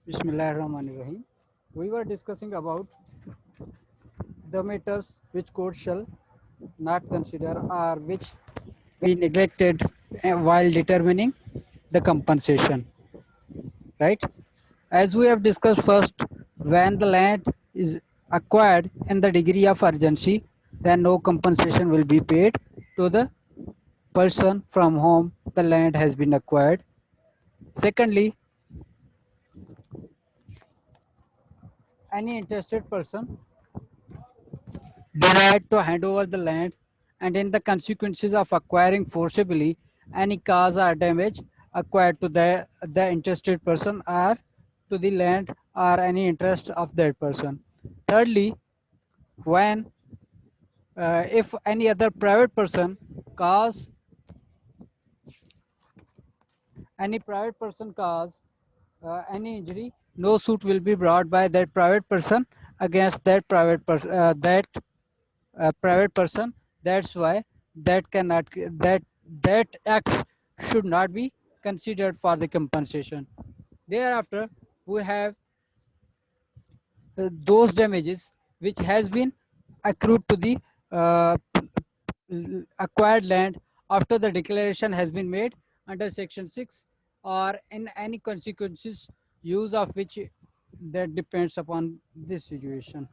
Bismillahirrahmanirrahim. We were discussing about the matters which court shall not consider or which be neglected while determining the compensation, right? As we have discussed first, when the land is acquired in the degree of urgency, then no compensation will be paid to the person from whom the land has been acquired. Secondly, any interested person denied to hand over the land, and in the consequences of acquiring forcibly any cause or damage acquired to the interested person or to the land or any interest of that person. Thirdly, when if any other private person cause any injury, no suit will be brought by that private person against that private person. That's why that cannot that that acts should not be considered for the compensation. Thereafter, we have those damages which has been accrued to the uh, acquired land after the declaration has been made under section 6, or in any consequences use of which that depends upon this situation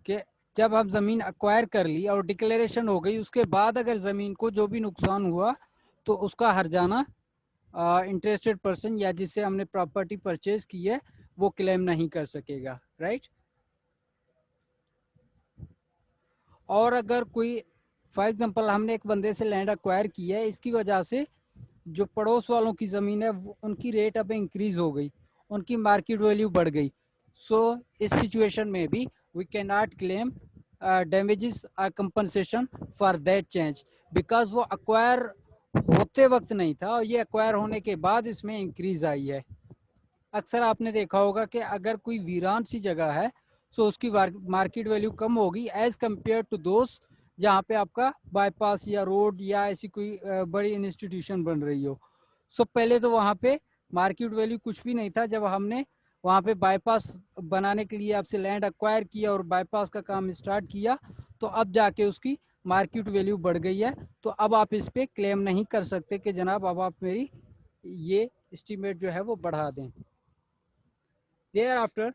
कि जब हम ज़मीन acquire कर ली और declaration हो गई, उसके बाद अगर ज़मीन को जो भी नुकसान हुआ तो उसका हर्जाना इंटरेस्टेड पर्सन या जिससे हमने प्रॉपर्टी परचेज की है वो क्लेम नहीं कर सकेगा, राइट। और अगर कोई फॉर एग्जांपल हमने एक बंदे से लैंड अक्वायर की है, इसकी वजह से जो पड़ोस वालों की ज़मीन है उनकी रेट अब इंक्रीज हो गई, उनकी मार्केट वैल्यू बढ़ गई। सो इस सिचुएशन में भी we can not claim damages or compensation for that change because वो acquire होते वक्त नहीं था और ये acquire होने के बाद इसमें इंक्रीज आई है। अक्सर आपने देखा होगा कि अगर कोई वीरान सी जगह है तो उसकी मार्केट वैल्यू कम होगी एज कम्पेयर टू दोस्त जहाँ पे आपका बाईपास या रोड या ऐसी कोई बड़ी इंस्टीट्यूशन बन रही हो। सो पहले तो वहाँ पे मार्केट वैल्यू कुछ भी नहीं था, जब हमने वहाँ पे बाईपास बनाने के लिए आपसे लैंड अक्वायर किया और बाईपास का काम स्टार्ट किया तो अब जाके उसकी मार्केट वैल्यू बढ़ गई है। तो अब आप इस पर क्लेम नहीं कर सकते कि जनाब अब आप मेरी ये एस्टीमेट जो है वो बढ़ा दें। Thereafter,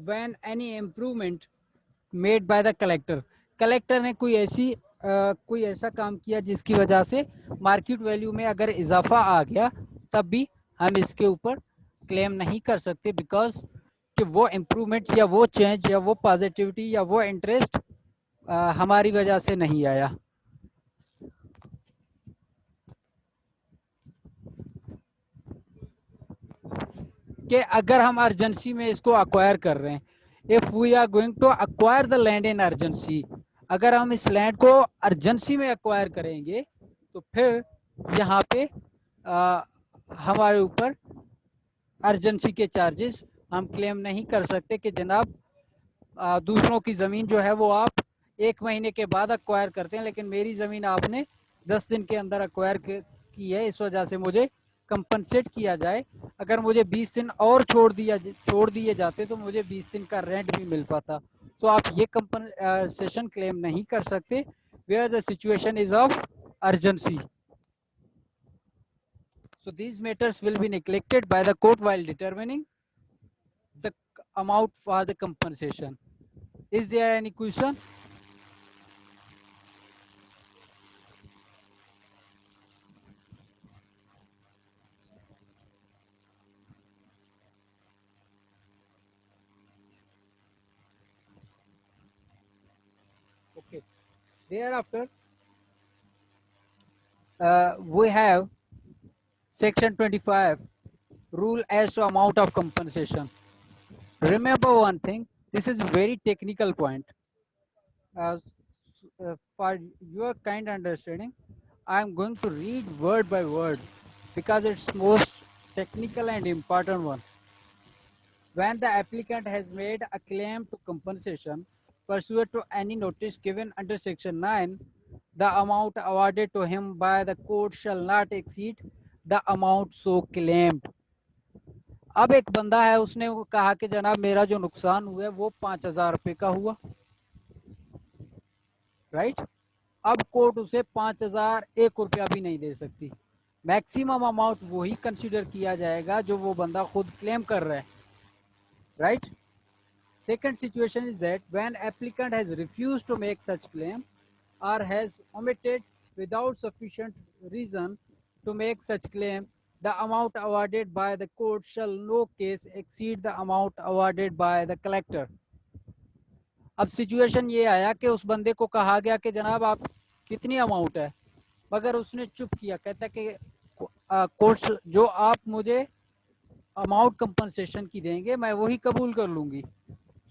when any improvement made by the collector, collector ने कोई ऐसा काम किया जिसकी वजह से मार्केट वैल्यू में अगर इजाफा आ गया तब भी हम इसके ऊपर क्लेम नहीं कर सकते बिकॉज कि वो इम्प्रूवमेंट या वो चेंज या वो पॉजिटिविटी या वो इंटरेस्ट हमारी वजह से नहीं आया। कि अगर हम अर्जेंसी में इसको अक्वायर कर रहे हैं, if we are going to acquire the land in urgency, अगर हम इस लैंड को अर्जेंसी में अक्वायर करेंगे तो फिर यहाँ पे हमारे ऊपर अर्जेंसी के चार्जेस हम क्लेम नहीं कर सकते कि जनाब दूसरों की ज़मीन जो है वो आप 1 महीने के बाद अक्वायर करते हैं लेकिन मेरी ज़मीन आपने 10 दिन के अंदर अक्वायर की है, इस वजह से मुझे कंपनसेट किया जाए। अगर मुझे 20 दिन और छोड़ दिए जाते तो मुझे 20 दिन का रेंट भी मिल पाता। तो आप ये कंपनसेशन क्लेम नहीं कर सकते where the situation is of urgency. So these matters will be neglected by the court while determining the amount for the compensation. Is there any question? Okay. Thereafter, we have section 25 rule as to amount of compensation. Remember one thing, this is very technical point. For your kind understanding, I am going to read word by word because it's most technical and important one. When the applicant has made a claim to compensation pursuant to any notice given under section 9, the amount awarded to him by the court shall not exceed the amount so claimed. अब एक बंदा है, उसने कहा कि जनाब मेरा जो नुकसान हुआ है वो 5,000 रुपये का हुआ, राइट। अब कोर्ट उसे 5,001 रुपया भी नहीं दे सकती। मैक्सिमम अमाउंट वही कंसीडर किया जाएगा जो वो बंदा खुद क्लेम कर रहा है, right. Second situation is that when applicant has refused to make such claim or has omitted without sufficient reason to make such claim, the amount awarded by the court shall no case exceed the amount awarded by the collector। अब situation ये आया कि उस बंदे को कहा गया कि जनाब आप कितनी अमाउंट है, मगर उसने चुप किया, कहता कि कोर्ट जो आप मुझे अमाउंट कंपनसेशन की देंगे मैं वही कबूल कर लूंगी।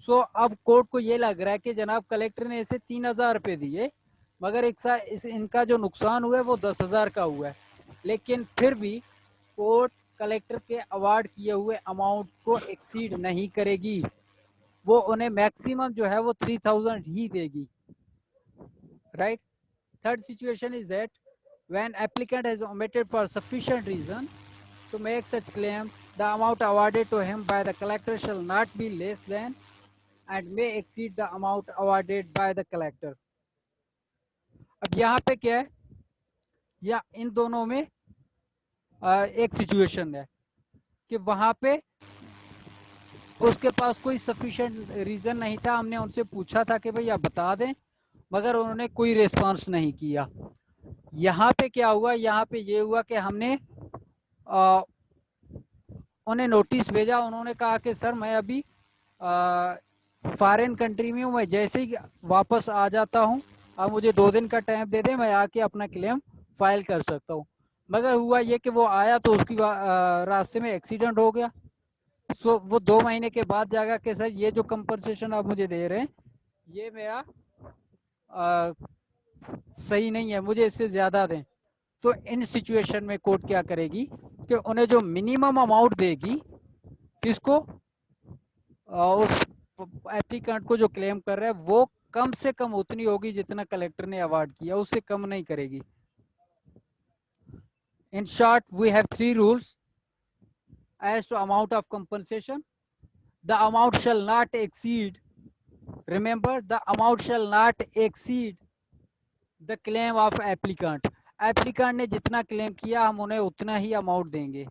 सो अब कोर्ट को ये लग रहा है कि जनाब कलेक्टर ने इसे 3,000 रुपये दिए, मगर इनका जो नुकसान हुआ है वो 10,000 का हुआ है, लेकिन फिर भी कोर्ट कलेक्टर के अवार्ड किए हुए अमाउंट को एक्सीड नहीं करेगी, वो उन्हें मैक्सिमम जो है वो 3,000 ही देगी, right. Third situation is that when applicant has omitted for sufficient reason to make such claim, the amount awarded to him by the collector shall not be less than and may exceed the amount awarded by the collector। अब यहाँ पे क्या है, या इन दोनों में एक situation है कि वहां पे उसके पास कोई सफिशिएंट रीजन नहीं था, हमने उनसे पूछा था कि भाई आप बता दें, मगर उन्होंने कोई रिस्पांस नहीं किया। यहाँ पे क्या हुआ, यहाँ पे ये हुआ कि हमने उन्हें नोटिस भेजा, उन्होंने कहा कि सर मैं अभी फॉरेन कंट्री में हूँ, मैं जैसे ही वापस आ जाता हूँ आप मुझे 2 दिन का टाइम दे दें, मैं आके अपना क्लेम फाइल कर सकता हूँ। मगर हुआ ये कि वो आया तो उसकी रास्ते में एक्सीडेंट हो गया। सो वो 2 महीने के बाद जाएगा कि सर ये जो कंपनसेशन आप मुझे दे रहे हैं ये मेरा सही नहीं है, मुझे इससे ज़्यादा दें। तो इन सिचुएशन में कोर्ट क्या करेगी कि उन्हें जो मिनिमम अमाउंट देगी, किसको, उस एप्लीकेंट को जो क्लेम कर रहा है, वो कम से कम उतनी होगी जितना कलेक्टर ने अवार्ड किया, उससे कम नहीं करेगी। In short we have 3 rules as to amount of compensation. The amount shall not exceed, remember the amount shall not exceed the claim of applicant। Applicant ने जितना क्लेम किया हम उन्हें उतना ही अमाउंट देंगे।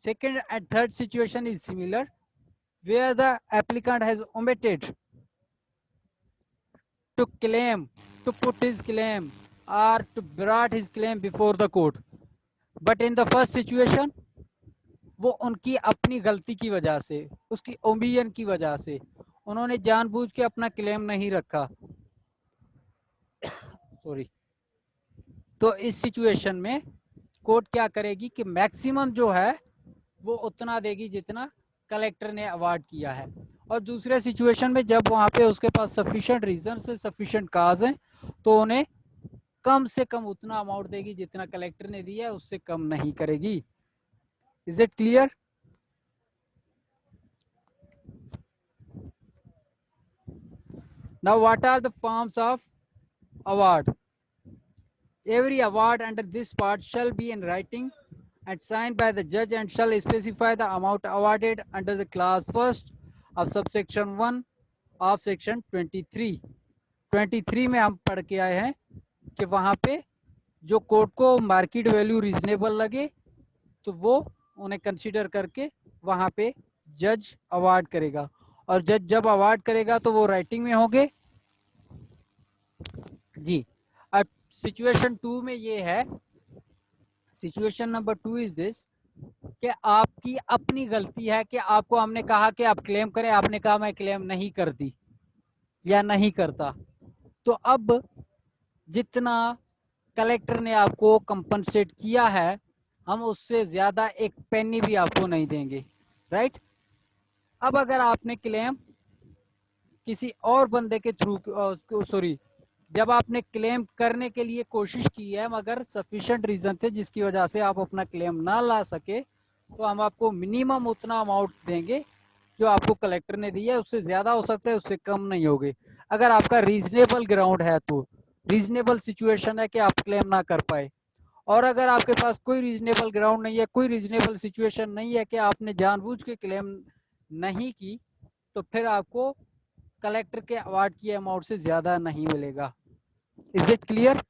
Second and third situation is similar where the applicant has omitted to claim, to put his claim or to brought his claim before the court, but in the first situation वो उनकी अपनी गलती की वजह से, उसकी omission की वजह से उन्होंने जानबूझ के अपना क्लेम नहीं रखा, सॉरी। तो इस सिचुएशन में कोर्ट क्या करेगी कि मैक्सिमम जो है वो उतना देगी जितना कलेक्टर ने अवार्ड किया है। और दूसरे सिचुएशन में जब वहाँ पे उसके पास सफिशिएंट रीजन से सफिशिएंट काज है तो उन्हें कम से कम उतना अमाउंट देगी जितना कलेक्टर ने दिया है, उससे कम नहीं करेगी। Is it clear? Now what are the forms of award? Every award under this part shall be in writing and signed by the judge and shall specify the amount awarded under the clause first of subsection 1 of section 23। 23 में हम पढ़ के आए हैं कि वहाँ पे जो कोर्ट को मार्केट वैल्यू रीजनेबल लगे तो वो उन्हें कंसीडर करके वहाँ पे जज अवार्ड करेगा, और जज जब अवार्ड करेगा तो वो राइटिंग में होंगे जी। अब सिचुएशन 2 में ये है, सिचुएशन नंबर 2 इज दिस कि आपकी अपनी गलती है कि आपको हमने कहा कि आप क्लेम करें, आपने कहा मैं क्लेम नहीं करती या नहीं करता, तो अब जितना कलेक्टर ने आपको कंपनसेट किया है हम उससे ज्यादा एक पेनी भी आपको नहीं देंगे, राइट। अब अगर आपने क्लेम किसी और बंदे के थ्रू, सॉरी, जब आपने क्लेम करने के लिए कोशिश की है मगर सफिशिएंट रीजन थे जिसकी वजह से आप अपना क्लेम ना ला सके, तो हम आपको मिनिमम उतना अमाउंट देंगे जो आपको कलेक्टर ने दिया है, उससे ज्यादा हो सकता है, उससे कम नहीं होगे। अगर आपका रीजनेबल ग्राउंड है तो रीजनेबल सिचुएशन है कि आप क्लेम ना कर पाए, और अगर आपके पास कोई रीजनेबल ग्राउंड नहीं है, कोई रीजनेबल सिचुएशन नहीं है कि आपने जानबूझ के क्लेम नहीं की, तो फिर आपको कलेक्टर के अवार्ड की अमाउंट से ज्यादा नहीं मिलेगा। Is it clear?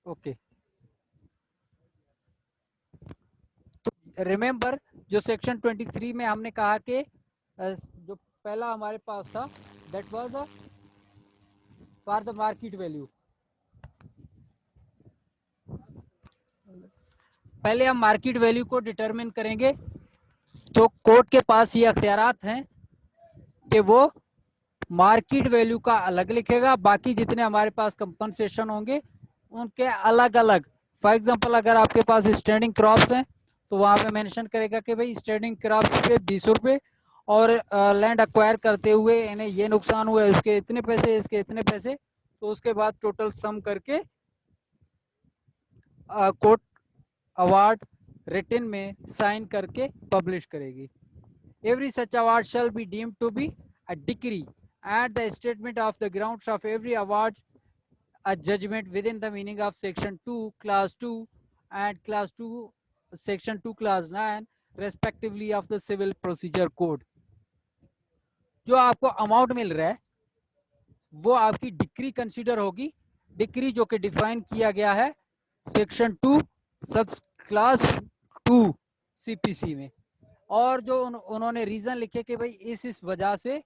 ओके, तो रिमेंबर जो सेक्शन 23 में हमने कहा कि जो पहला हमारे पास था that was for the market value. पहले हम मार्केट वैल्यू को डिटरमिन करेंगे, तो कोर्ट के पास ये अख्तियारात हैं कि वो मार्केट वैल्यू का अलग लिखेगा, बाकी जितने हमारे पास कंपनसेशन होंगे उनके अलग अलग। फॉर एग्जांपल अगर आपके पास स्टैंडिंग क्रॉप्स हैं तो वहां पे मेंशन करेगा कि भाई स्टैंडिंग क्रॉप्स पे 20 रुपये और लैंड अक्वायर करते हुए इन्हें ये नुकसान हुआ है, उसके इतने पैसे, इसके इतने पैसे, तो उसके बाद टोटल सम करके कोर्ट अवार्ड रिटन में साइन करके पब्लिश करेगी। Every such award shall be deemed to be a decree, and the statement of the grounds of every award a judgment within the meaning of section 2 clause 2 and clause 2 section 2 clause 9 respectively of the civil procedure code। जो आपको amount मिल रहा है वो आपकी decree consider होगी, decree जो कि define किया गया है सेक्शन 2 सब क्लास 2 सीपीसी में। और जो उन्होंने रीजन लिखे कि भाई इस वजह से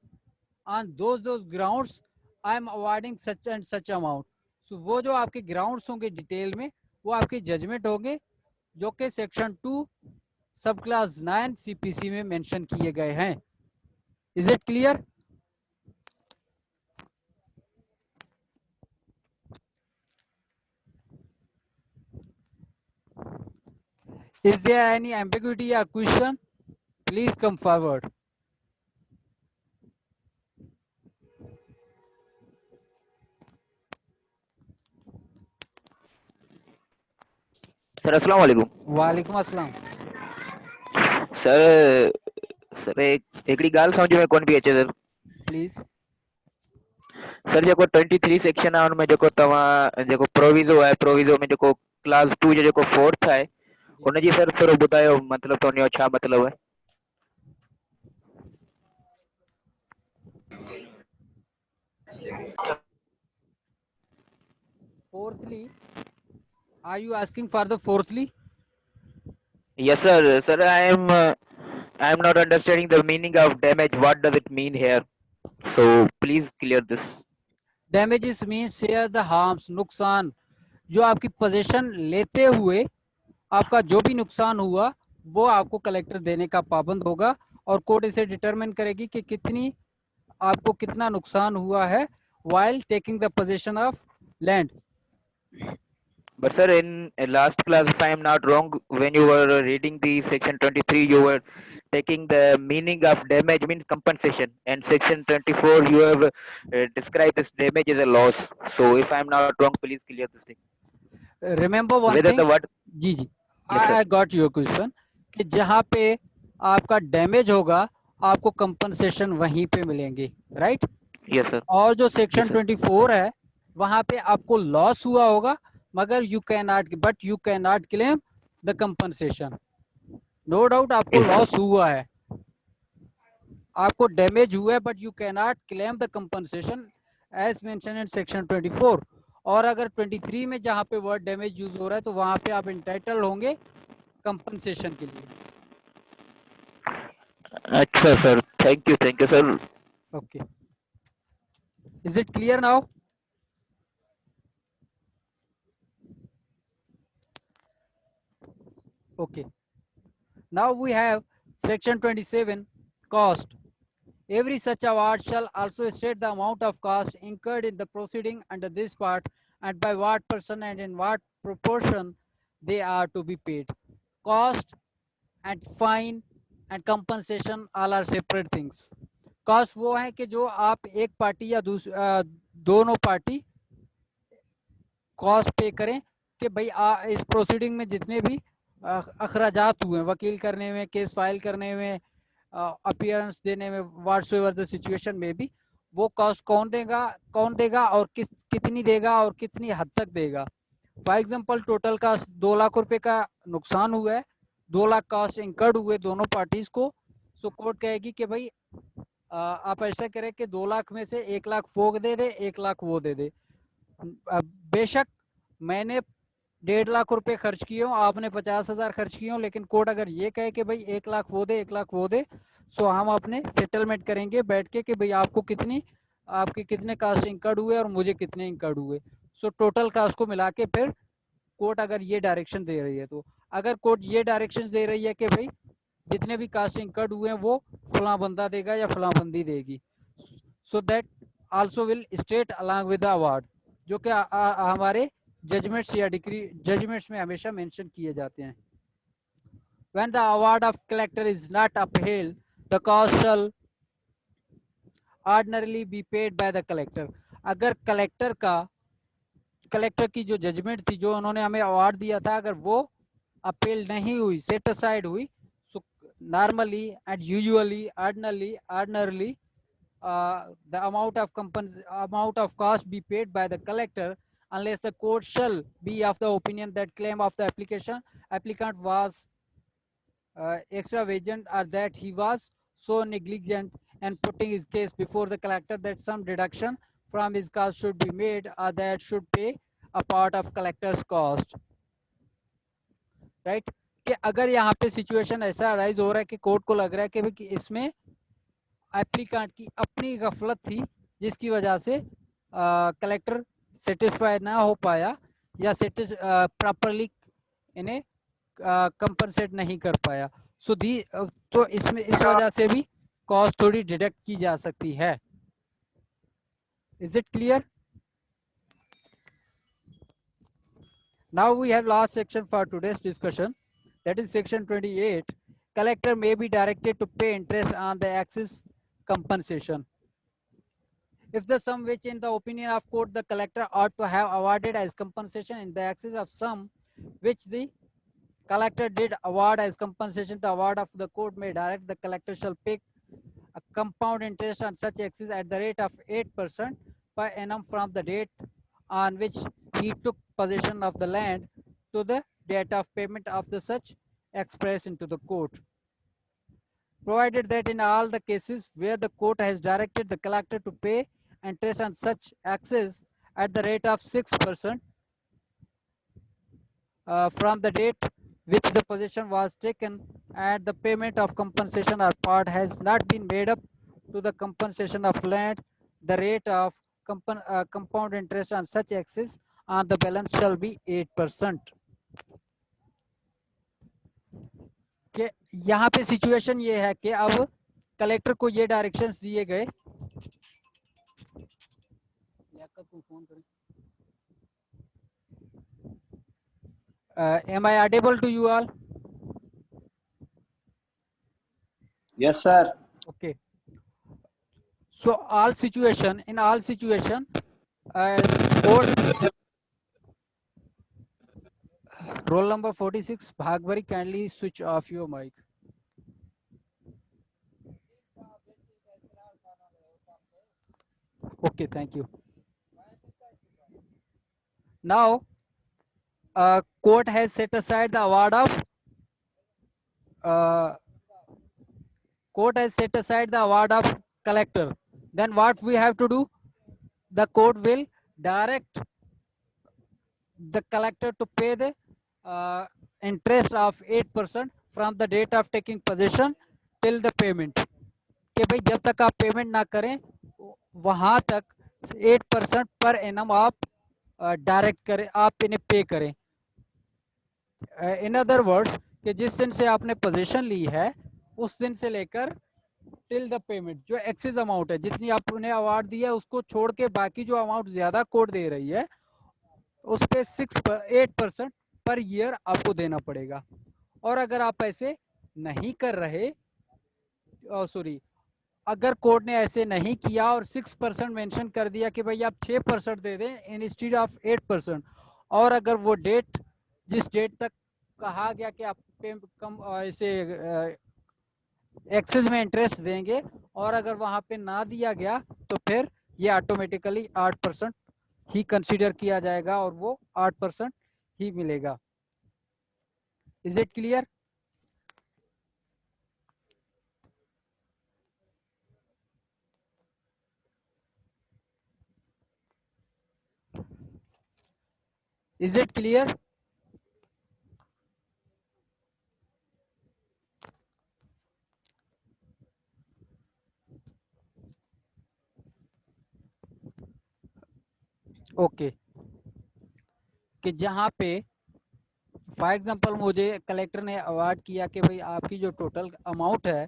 on those grounds I am awarding such and such amount. So वो जो आपके ग्राउंड्स होंगे डिटेल में वो आपके जजमेंट होंगे जो कि सेक्शन 2 सब क्लास 9 सीपीसी में मेंशन किए गए हैं। Is it clear? Is there any ambiguity या question? Please come forward. Sir अस्सलाम वालेकुम। वालेकुम अस्सलाम। सर सर हिकिड़ी ॻाल्हि सम्झ में कोन पई अचे सर। प्लीज। सर जेको 23 सेक्शन आहे हुनमें जेको तव्हां जेको प्रोविज़ो आहे, प्रोविज़ो में जेको क्लास 2 जो जेको फोर्थ आहे उनजी सर थोरो ॿुधायो, मतिलबु त उनजो छा मतिलबु आहे? Fourthly, are you asking for the fourthly? Yes sir. Sir, I am not understanding the meaning of damage. What does it mean here? So please clear this. Damages means share the harms, नुकसान। जो आपकी position लेते हुए आपका जो भी नुकसान हुआ वो आपको कलेक्टर देने का पाबंद होगा, और कोर्ट इसे डिटरमिन करेगी कि कितनी आपको कितना नुकसान हुआ है while taking the possession of land। But sir, in last class, if I am not wrong, when you were reading the section 23, you were taking the meaning of damage means compensation, and section 24 you have described this damage as a loss. So if I am not wrong, please clear this thing. Remember one Whether thing, the word ji ji, yes sir I got your question, कि जहाँ पे आपका damage होगा आपको compensation वहीं पे मिलेंगे, right? yes sir और जो yes सेक्शन sir 24 है वहां पे आपको लॉस हुआ होगा, मगर you can not claim the compensation. No doubt आपको yes sir लॉस हुआ है, आपको डैमेज हुआ है, but you can not claim the compensation as mention in section 24। और अगर 23 में जहां पे वर्ड डैमेज यूज हो रहा है तो वहां पे आप इंटाइटल होंगे कंपनसेशन के लिए। अच्छा sir, thank you sir. Okay, is it clear now? Okay, now we have section 27 cost। Every such award shall also state the amount of cost incurred in the proceeding under this part and by what person and in what proportion they are to be paid। Cost and fine and compensation all are separate things। Cost वो है कि जो आप एक party या दोनों party cost पे करें कि भाई इस प्रोसीडिंग में जितने भी अखराजात हुए, वकील करने में, केस फाइल करने में, अपीयरेंस देने में, व्हाटसोएवर द सिचुएशन में भी, वो कॉस्ट कौन देगा और कितनी देगा और कितनी हद तक देगा। For example total cast 2 lakh रुपए का नुकसान हुआ है, 2 लाख कास्ट इंकर्ड हुए दोनों पार्टीज को, सो कोर्ट कहेगी कि भाई आप ऐसा करें कि 2 लाख में से 1 लाख वो दे दे, 1 लाख वो दे दे। बेशक मैंने 1.5 लाख रुपए खर्च किए हो, आपने 50,000 खर्च किए हो, लेकिन कोर्ट अगर ये कहे कि भाई 1 लाख वो दे, 1 लाख वो दे, सो हम अपने सेटलमेंट करेंगे बैठ के कि भाई आपके कितने कास्ट इंकर्ड हुए और मुझे कितने इंकर्ड हुए। सो टोटल कास्ट को मिला के फिर कोर्ट अगर ये डायरेक्शन दे रही है, तो अगर कोर्ट ये डायरेक्शन दे रही है कि भाई जितने भी कास्ट इंकर्ड हुए हैं वो फला बंदा देगा या फला बंदी देगी, so that also will state along with the award, जो कि हमारे जजमेंट्स या डिक्री जजमेंट्स में हमेशा मेंशन किए जाते हैं। When the award of collector is not upheld, the cost shall ordinarily be paid by the collector. अगर कलेक्टर की जो जजमेंट थी, जो उन्होंने हमें अवार्ड दिया था, अगर वो अपील नहीं हुई, सेट असाइड हुई, so normally and usually ordinarily the amount of cost be paid by the collector, unless the court shall be of the opinion that claim of the applicant was extravagant, or that he was so negligent in putting his case before the collector that some deduction from his cost should be made, or that should pay a part of collector's cost. Right कि अगर यहाँ पे situation ऐसा arise हो रहा है कि court को लग रहा है कि भाई कि इसमें एप्लीकेंट की अपनी गफलत थी, जिसकी वजह से कलेक्टर सेटिस्फाई ना हो पाया या प्रॉपरली इन्हें कंपनसेट नहीं कर पाया, सो तो इसमें इस वजह से भी कॉस्ट थोड़ी डिडक्ट की जा सकती है। Is it clear? Now we have last section for today's discussion, that is section 28. Collector may be directed to pay interest on the excess compensation. If the sum which in the opinion of court the collector ought to have awarded as compensation in the excess of sum which the collector did award as compensation, the award of the court may direct the collector shall pay a compound interest on such excess at the rate of 8% per annum from the date on which he took possession of the land to the date of payment of the such express into the court, provided that in all the cases where the court has directed the collector to pay interest on such excess at the rate of 6% from the date which the possession was taken, and the payment of compensation or part has not been made up to the compensation of land, the rate of compound interest on such excess on the balance shall be 8%. कि यहाँ पे situation ये है कि अब collector को ये directions दिए गए, am I audible to you all? Yes, sir. Okay. So in all situation, court, roll number 46, Bhagwari, kindly switch off your mic. Okay, thank you. Now, court has set aside the award of collector. Then what we have to do? The court will direct the collector to pay the interest of 8% from the date of taking possession till the payment. कि भाई जब तक आप payment ना करें वहां तक 8% per annum आप डायरेक्ट करें, आप इन्हें पे करें। इन अदर वर्ड्स कि जिस दिन से आपने पोजीशन ली है उस दिन से लेकर टिल द पेमेंट, जो एक्सेस अमाउंट है, जितनी आपने अवार्ड दिया है उसको छोड़ के बाकी जो अमाउंट ज्यादा कोर्ट दे रही है उस पे 8% पर ईयर आपको देना पड़ेगा। और अगर आप ऐसे नहीं कर रहे, सॉरी, अगर कोर्ट ने ऐसे नहीं किया और 6% मेंशन कर दिया कि भाई आप 6% दे दें इंस्टेड ऑफ 8%, और अगर वो डेट जिस डेट तक कहा गया कि आप कम ऐसे एक्सेस में इंटरेस्ट देंगे, और अगर वहां पे ना दिया गया तो फिर ये ऑटोमेटिकली 8% ही कंसीडर किया जाएगा और वो 8% ही मिलेगा। Is it clear? Is it clear? Okay, कि जहाँ पे फॉर एग्जांपल मुझे कलेक्टर ने अवार्ड किया कि भाई आपकी जो टोटल अमाउंट है,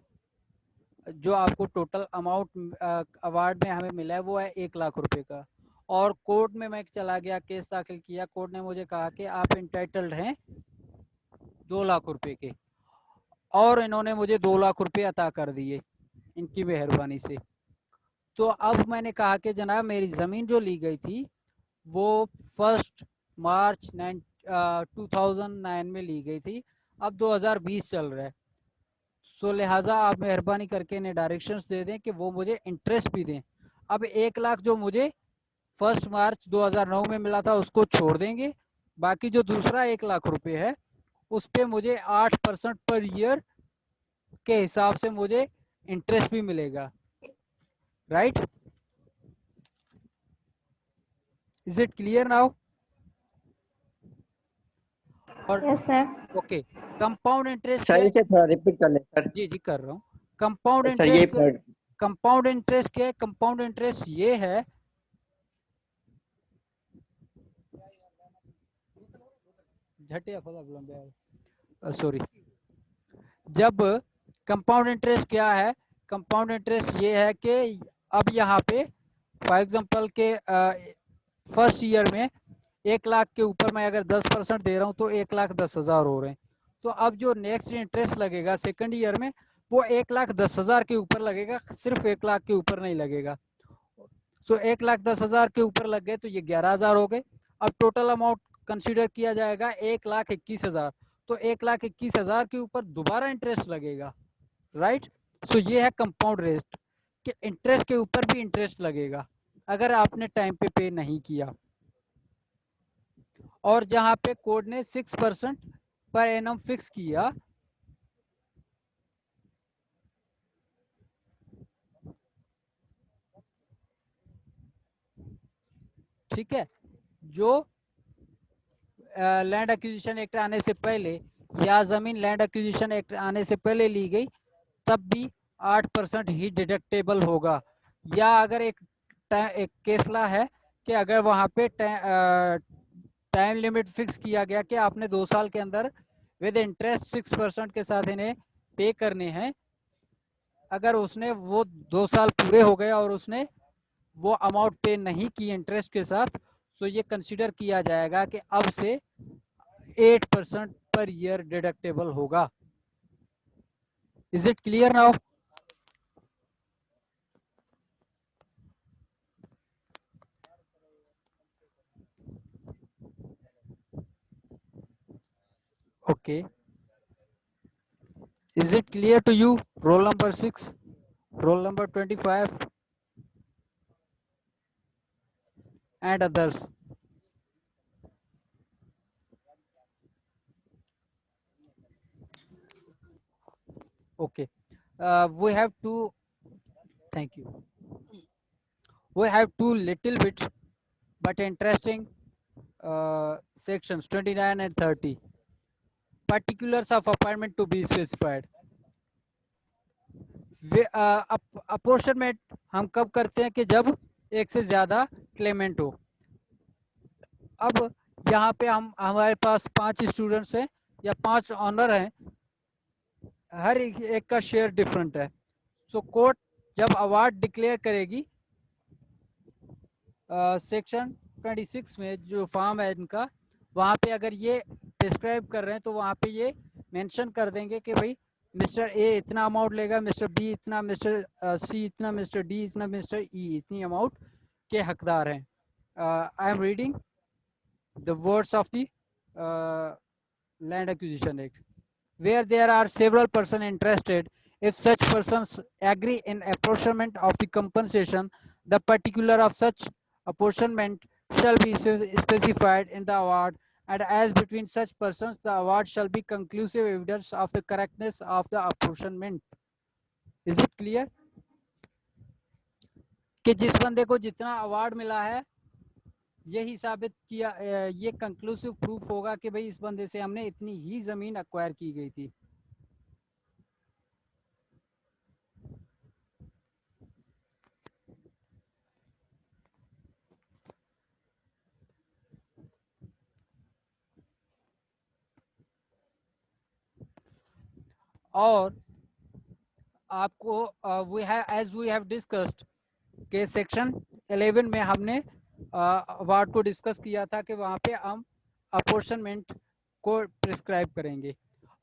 जो आपको टोटल अमाउंट अवार्ड में हमें मिला है वो है 1 लाख रुपए का, और कोर्ट में मैं चला गया, केस दाखिल किया, कोर्ट ने मुझे कहा कि आप इंटाइटल्ड हैं 2 लाख रुपए के, और इन्होंने मुझे 2 लाख रुपए अता कर दिए इनकी मेहरबानी से। तो अब मैंने कहा कि जनाब मेरी ज़मीन जो ली गई थी वो 1 मार्च 2009 में ली गई थी, अब 2020 चल रहा है, सो लिहाजा आप मेहरबानी करके इन्हें डायरेक्शंस दे दें कि वो मुझे इंटरेस्ट भी दें। अब 1 लाख जो मुझे 1 मार्च 2009 में मिला था उसको छोड़ देंगे, बाकी जो दूसरा 1 लाख रुपए है उस पे मुझे 8% पर ईयर के हिसाब से मुझे इंटरेस्ट भी मिलेगा, right? Is it clear now? और yes sir. Okay, compound interest sir क्या है? इसे थोड़ा रिपीट कर ले सर। जी जी कर रहा हूँ। कंपाउंड सर ये इंटरेस्ट, कंपाउंड इंटरेस्ट क्या है? कंपाउंड इंटरेस्ट ये है, सॉरी, जब कंपाउंड इंटरेस्ट क्या है, कंपाउंड इंटरेस्ट ये है कि अब यहाँ पे फॉर एग्जांपल के फर्स्ट ईयर में 1 लाख के ऊपर मैं अगर 10% दे रहा हूँ तो 1,10,000 हो रहे हैं, तो अब जो नेक्स्ट इंटरेस्ट लगेगा सेकंड ईयर में वो 1,10,000 के ऊपर लगेगा, सिर्फ 1 लाख के ऊपर नहीं लगेगा। सो 1,10,000 के ऊपर लग गए तो ये 11,000 हो गए। अब टोटल अमाउंट कंसीडर किया जाएगा 1,21,000, तो 1,21,000 के ऊपर दोबारा इंटरेस्ट लगेगा, राइट? सो ये है कंपाउंड रेट, कि इंटरेस्ट के ऊपर भी इंटरेस्ट लगेगा अगर आपने टाइम पे नहीं किया। और जहां पे कोर्ट ने 6% पर एनम फिक्स किया, ठीक है, जो लैंड एक्विजिशन एक्ट आने से पहले या जमीन लैंड एक्विजिशन एक्ट आने से पहले ली गई तब भी 8% ही डिडक्टेबल होगा। या अगर एक केसला है कि अगर वहां पे टाइम लिमिट फिक्स किया गया कि आपने 2 साल के अंदर विद इंटरेस्ट 6% के साथ इन्हें पे करने हैं, अगर उसने वो 2 साल पूरे हो गए और उसने वो अमाउंट पे नहीं की इंटरेस्ट के साथ, तो ये कंसीडर किया जाएगा कि अब से 8% पर ईयर डिडक्टेबल होगा। Is it clear now? Okay, is it clear to you? Roll number 6, roll number 25 and others. Okay, we have two, thank you, we have two little bit but interesting sections 29 and 30. Particulars of appointment to be specified. Apportionment हम कब करते हैं? कि जब एक से ज्यादा Clement हो। अब यहाँ पे हमारे पास 5 स्टूडेंट्स हैं या 5 ऑनर हैं, हर एक का शेयर डिफरेंट है। सो कोर्ट जब अवार्ड डिक्लेयर करेगी सेक्शन 26 में जो फॉर्म है इनका, वहाँ पे अगर ये प्रिस्क्राइब कर रहे हैं तो वहाँ पे ये मेंशन कर देंगे कि भाई मिस्टर ए इतना अमाउंट लेगा, मिस्टर बी इतना, मिस्टर सी इतना, मिस्टर डी इतना, मिस्टर ई इतनी अमाउंट के हकदार हैं। I am reading the words of the Land Acquisition Act, where there are several persons interested If such persons agree in apportionment of the compensation, the particular of such apportionment shall be specified in the award, and as between such persons the award shall be conclusive evidence of the correctness of the apportionment. Is it clear? कि जिस बंदे को जितना award मिला है यही साबित किया, ये कंक्लूसिव प्रूफ होगा कि भाई इस बंदे से हमने इतनी ही जमीन अक्वायर की गई थी. और आपको we have as we have discussed के सेक्शन 11 में हमने अवार्ड को डिस्कस किया था कि वहाँ पे हम अपोर्शनमेंट को प्रिस्क्राइब करेंगे.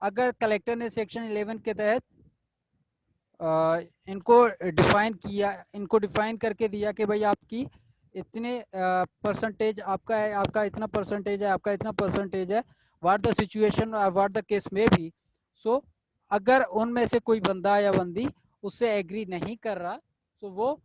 अगर कलेक्टर ने सेक्शन 11 के तहत इनको डिफाइन करके दिया कि भाई आपकी इतने परसेंटेज आपका है, आपका इतना परसेंटेज है, आपका इतना परसेंटेज है, व्हाट द सिचुएशन और व्हाट द केस में भी. सो अगर उनमें से कोई बंदा या बंदी उससे एग्री नहीं कर रहा तो वो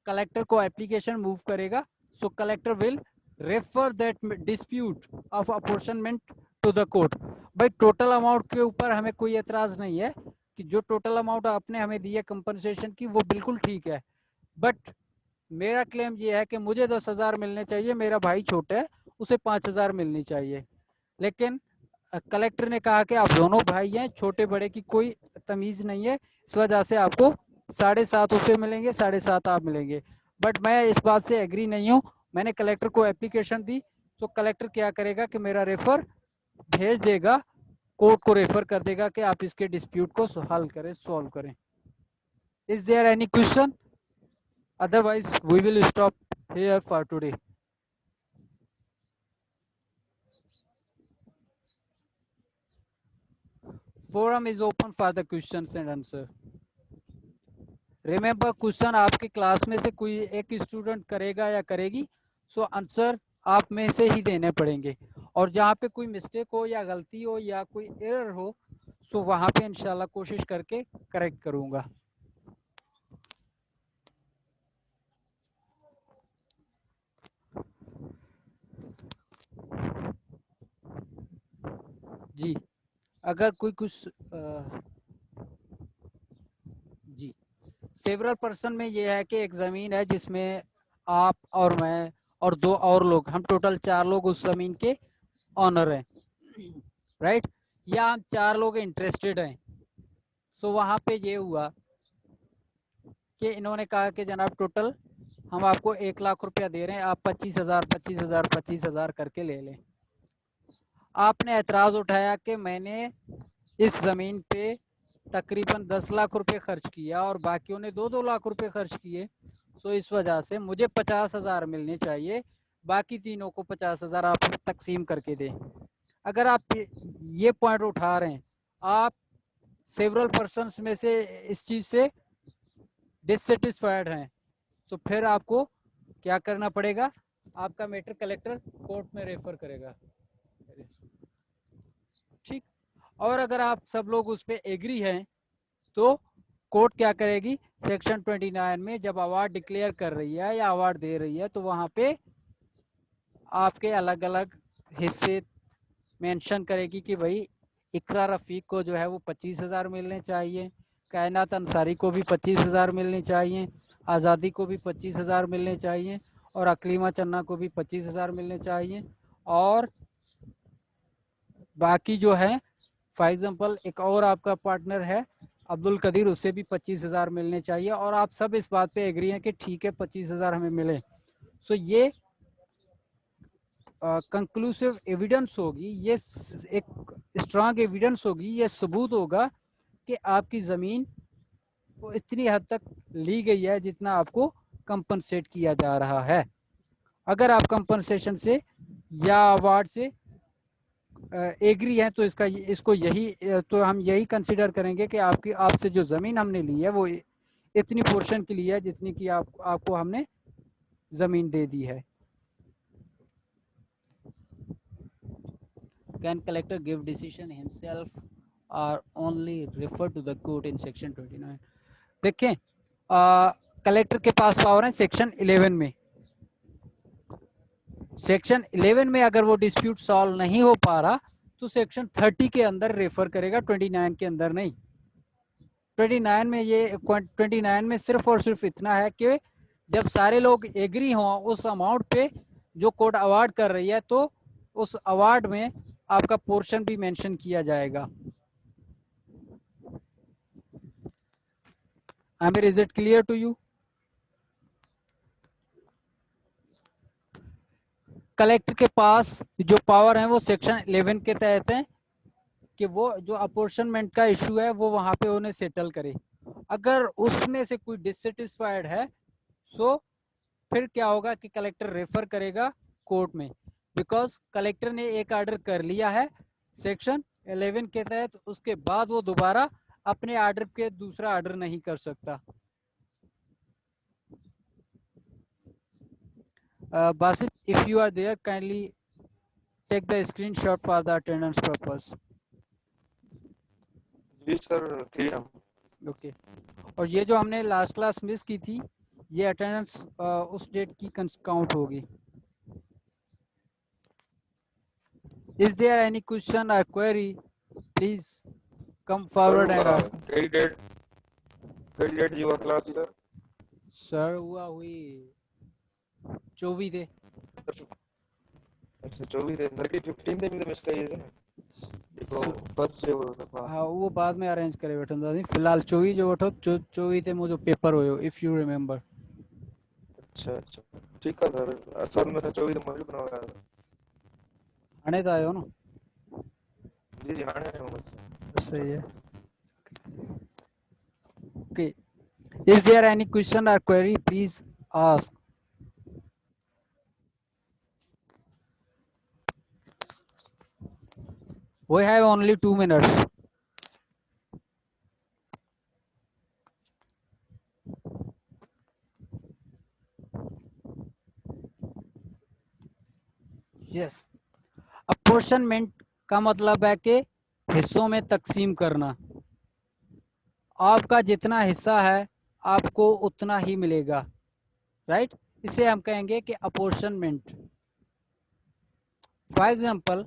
कलेक्टर को एप्लीकेशन मूव करेगा. So collector will refer that dispute of apportionment to the court. भाई टोटल अमाउंट के ऊपर हमें कोई एतराज नहीं है कि जो टोटल अमाउंट आपने हमें दी है कंपनसेशन की वो बिल्कुल ठीक है, बट मेरा क्लेम ये है कि मुझे 10,000 मिलने चाहिए, मेरा भाई छोटा है उसे 5,000 मिलनी चाहिए. लेकिन कलेक्टर ने कहा कि आप दोनों भाई हैं, छोटे बड़े की कोई तमीज नहीं है, इस वजह से आपको 7.5 उसे मिलेंगे, 7.5 आप मिलेंगे. बट मैं इस बात से एग्री नहीं हूँ. मैंने कलेक्टर को एप्लीकेशन दी तो कलेक्टर क्या करेगा कि मेरा रेफर भेज देगा, कोर्ट को रेफर कर देगा कि आप इसके डिस्प्यूट को हल करें, सॉल्व करें. Is there any question? Otherwise we will stop here for today. Forum is open for the questions and answer. Remember, question आपके क्लास में से कोई एक स्टूडेंट करेगा या करेगी, सो आंसर आप में से ही देने पड़ेंगे. और जहाँ पे कोई मिस्टेक हो या गलती हो या कोई एरर हो, सो वहाँ पे इंशाल्लाह कोशिश करके करेक्ट करूँगा. जी, अगर कोई कुछ जी, सेवरल पर्सन में ये है कि एक ज़मीन है जिसमें आप और मैं और 2 और लोग, हम टोटल 4 लोग उस ज़मीन के ऑनर हैं, राइट? या हम 4 लोग इंटरेस्टेड हैं. सो वहाँ पे ये हुआ कि इन्होंने कहा कि जनाब टोटल हम आपको 1 लाख रुपया दे रहे हैं, आप 25,000 करके ले लें. आपने एतराज़ उठाया कि मैंने इस ज़मीन पे तकरीबन 10 लाख रुपए खर्च किया और बाकियों ने 2-2 लाख रुपए खर्च किए, सो इस वजह से मुझे 50,000 मिलने चाहिए, बाकी तीनों को 50,000 आप तकसीम करके दें. अगर आप ये पॉइंट उठा रहे हैं, आप सेवरल पर्सन्स में से इस चीज़ से डिससेटिस्फाइड हैं, तो फिर आपको क्या करना पड़ेगा? आपका मैटर कलेक्टर कोर्ट में रेफर करेगा, ठीक? और अगर आप सब लोग उस पर एग्री हैं तो कोर्ट क्या करेगी? सेक्शन 29 में जब अवार्ड डिक्लेयर कर रही है या अवार्ड दे रही है तो वहाँ पे आपके अलग अलग हिस्से मेंशन करेगी कि भाई इकरा रफ़ीक को जो है वो 25,000 मिलने चाहिए, कायनात अंसारी को भी 25,000 मिलने चाहिए, आज़ादी को भी 25,000 मिलने चाहिए और अकलीमा चन्ना को भी 25,000 मिलने चाहिए. और बाकी जो है फॉर एग्जांपल एक और आपका पार्टनर है अब्दुल कदीर, उससे भी 25,000 मिलने चाहिए. और आप सब इस बात पे एग्री हैं कि ठीक है 25,000 हमें मिले. सो ये कंक्लूसिव एविडेंस होगी, ये एक स्ट्रांग एविडेंस होगी, ये सबूत होगा कि आपकी ज़मीन वो इतनी हद तक ली गई है जितना आपको कंपनसेट किया जा रहा है. अगर आप कंपनसेशन से या अवार्ड से एग्री हैं तो इसको तो हम यही कंसिडर करेंगे कि आपसे जो ज़मीन हमने ली है वो इतनी पोर्शन की ली है जितनी की आपको हमने ज़मीन दे दी है. Can collector give decision himself are only referred to the court in section 29. देखें, कलेक्टर के पास पावर है सेक्शन 11 में। सेक्शन 11 में अगर वो डिस्प्यूट सॉल्व नहीं हो पा रहा तो सेक्शन 30 के अंदर रेफर करेगा, 29 के अंदर नहीं। 29 में ये 29 में सिर्फ और सिर्फ इतना है कि जब सारे लोग एग्री हों उस अमाउंट पे जो कोर्ट अवार्ड कर रही है तो उस अवार्ड में आपका पोर्शन भी मेंशन किया जाएगा। Aamir, is it clear to you? Collector के पास जो पावर है वो सेक्शन 11 के तहत है कि वो जो अपोर्शनमेंट का इशू है वो वहां पे उन्हें सेटल करे। अगर उसमें से कोई डिससेटिस्फाइड है तो फिर क्या होगा कि कलेक्टर रेफर करेगा कोर्ट में, बिकॉज कलेक्टर ने एक ऑर्डर कर लिया है सेक्शन 11 के तहत, उसके बाद वो दोबारा अपने ऑर्डर के दूसरा ऑर्डर नहीं कर सकता। Basit, if you are there, kindly take the screenshot for the attendance purpose. जी सर, थी हम। ओके, और ये जो हमने लास्ट क्लास मिस की थी ये अटेंडेंस उस डेट की काउंट होगी। Is there any question or query? Please come forward and ask. कई डेट जी हुआ क्लास सर? सर हुई 24 थे। अच्छा 24 थे, मेरे 15 थे, मिस करी है ना। फर्स्ट से वो हाँ वो बाद में अरेंज करे बैठन दादी, फिलहाल 24 जो बैठो 24 थे मुझे पेपर होयो, इफ यू रिमेम्बर। अच्छा अच्छा ठीक है सर, असल में 24 मॉड्यूल बनाया था। आने तो आयो ना? जी जी आने हैं बस। सही है। Okay, is there any question और query? Please ask. We have only 2 minutes. Yes. Apportionment का मतलब है कि हिस्सों में तकसीम करना। आपका जितना हिस्सा है आपको उतना ही मिलेगा, राइट? इसे हम कहेंगे कि अपोर्शनमेंट। फॉर एग्जाम्पल,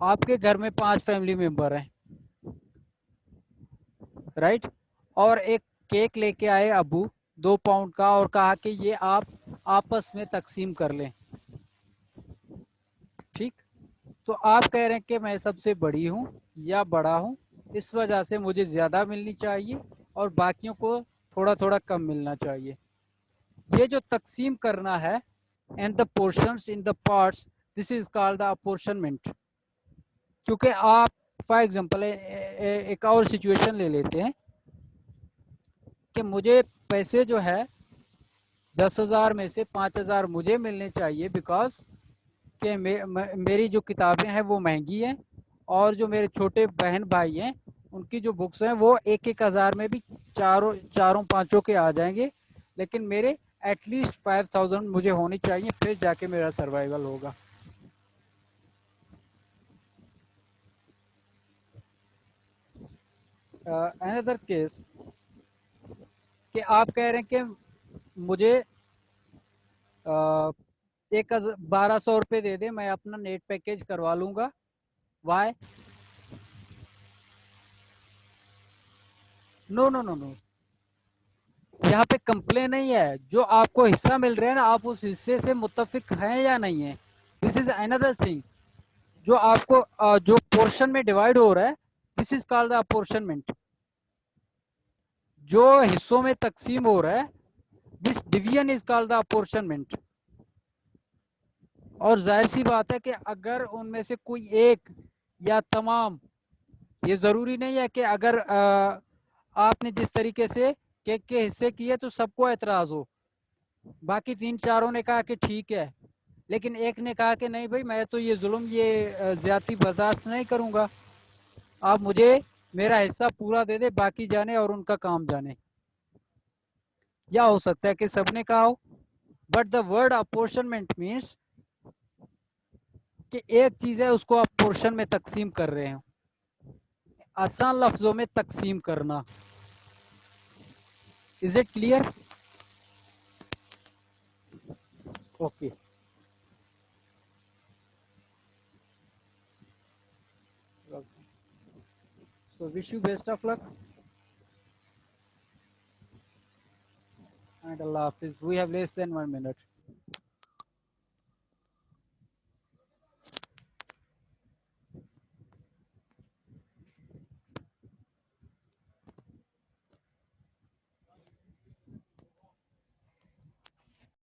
आपके घर में 5 फैमिली मेंबर हैं, राइट? और एक केक लेके आए अबू 2 पाउंड का और कहा कि ये आप आपस में तकसीम कर लें, ठीक? तो आप कह रहे हैं कि मैं सबसे बड़ी हूं या बड़ा हूं, इस वजह से मुझे ज्यादा मिलनी चाहिए और बाकियों को थोड़ा थोड़ा कम मिलना चाहिए। ये जो तकसीम करना है, and the portions in the parts, this is called the apportionment. क्योंकि आप फॉर एग्जांपल एक और सिचुएशन ले लेते हैं कि मुझे पैसे जो है 10,000 में से 5,000 मुझे मिलने चाहिए, बिकॉज कि मेरी जो किताबें हैं वो महंगी हैं और जो मेरे छोटे बहन भाई हैं उनकी जो बुक्स हैं वो 1,000 में भी चारों पांचों के आ जाएंगे, लेकिन मेरे एटलीस्ट 5,000 मुझे होनी चाहिए, फिर जाके मेरा सर्वाइवल होगा। अनदर केस कि आप कह रहे हैं कि मुझे 1,200 रुपये दे दे, मैं अपना नेट पैकेज करवा लूंगा। Why? No no no no, यहाँ पे कंप्लेन नहीं है। जो आपको हिस्सा मिल रहा है ना, आप उस हिस्से से मुत्तफिक हैं या नहीं है, दिस इज अनदर थिंग। जो आपको जो पोर्शन में डिवाइड हो रहा है, this is called the apportionment. जो हिस्सों में तकसीम हो रहा है, this division is called the apportionment. और जाहिर सी बात है कि अगर उनमें से कोई एक या तमाम, ये जरूरी नहीं है कि अगर आपने जिस तरीके से केक के हिस्से किए तो सबको एतराज हो, बाकी 3-4 ने कहा कि ठीक है, लेकिन एक ने कहा कि नहीं भाई मैं तो ये जुल्म, ये ज्यादती बर्दाश्त नहीं करूंगा, आप मुझे मेरा हिस्सा पूरा दे दे, बाकी जाने और उनका काम जाने। या हो सकता है कि सबने कहा हो, but the word apportionment means कि एक चीज है उसको आप पोर्शन में तकसीम कर रहे हो, आसान लफ्जों में तकसीम करना। Is it clear? Okay, so wish you best of luck and Allah Hafiz. We have less than 1 minute.